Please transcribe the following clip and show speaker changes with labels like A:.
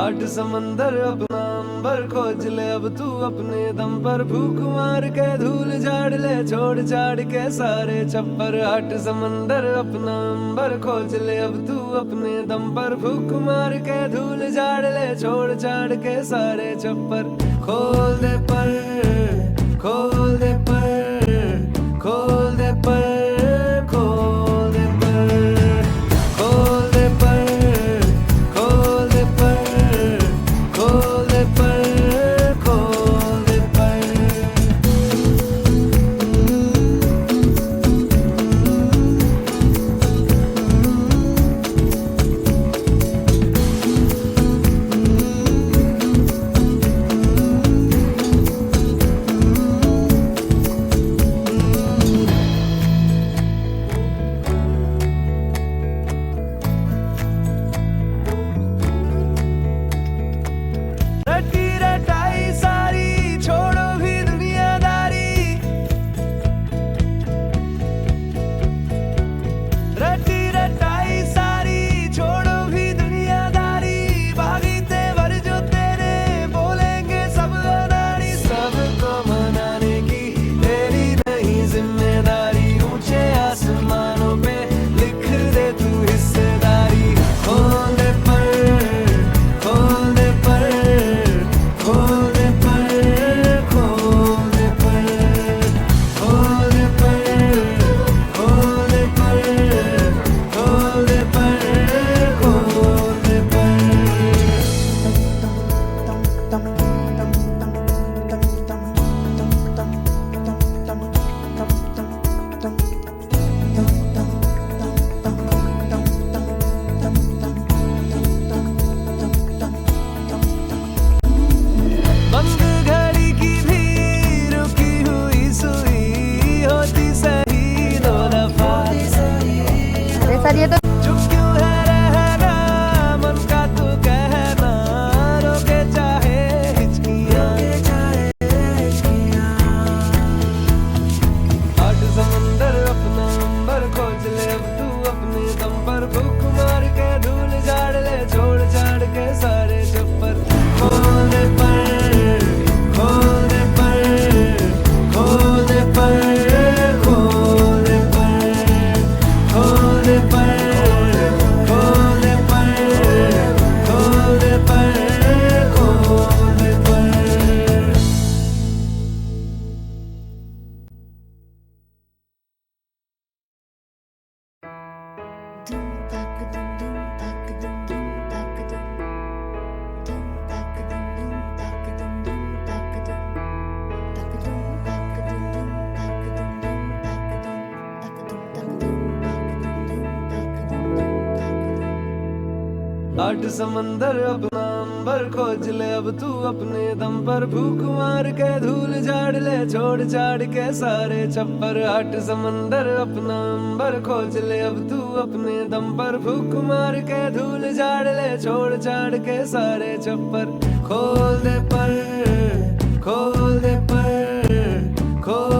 A: आठ समंदर अपना अंबर खोज ले अब तू अपने दम पर, फूक मार के धूल झाड़ ले छोड़ छाड़ के सारे छप्पर। आठ समंदर अपना अंबर खोज ले अब तू अपने दम पर, फूक मार के धूल झाड़ ले छोड़ छाड़ के सारे छप्पर। खोल दे पर, खोल दे पर, खोल दे पर, खोल दे पर, खोल दे पर, खोल दे पर, खोल दे पर, खोल दे पर। रटी रटाई सारी छोड़ो भी दुनियादारी, रटी रटाई सारी छोड़ो भी दुनियादारी। भागी तेवर जो तेरे बोलेंगे सब अनाड़ी, सबको मनाने की तेरी नहीं जिम्मेदारी। ऊंचे आसमानों पे लिख दे तू हिस्सेदारी। खोल दे पर, खोल दे पर, खोल दे पर, खोल दे पर, खोल दे पर, खोल दे पर, खोल दे पर, खोल दे पर। बंद घड़ी की भी रुकी हुई सुई होती सही दो दफा।
B: अरे सर ये तो
A: चुप क्यों है रहना, मन का तू कहना, रोके चाहे हिचकियां। आठ समंदर अपना अंबर खोज ले अब तू अपने दम पर, फूक मार के धूल झाड़ ले छोड़ छाड़ के सारे छप्पर। खोल दे पर, खोल दे पर, खोल दे पर, खोल दे पर, खोल दे पर, खोल दे पर, खोल दे पर, खोल दे पर।
B: धूम ताक धूम धूम ताक धूम धूम ताक धूम धूम ताक धूम धूम ताक धूम धूम ताक धूम ताक धूम ताक धूम धूम ताक धूम धूम ताक धूम ताक धूम ताक धूम ताक धूम धूम ताक धूम।
A: आठ समंदर अपना अंबर खोज ले अब तू अपने दम पर, फूक मार के धूल झाड़ ले छोड़ छाड़ के सारे छप्पर। आठ समंदर अपना अंबर खोज ले अब तू अपने दम पर, फूक मार के धूल झाड़ ले छोड़ छाड़ के सारे छप्पर। खोल दे पर, खोल दे पर, खोल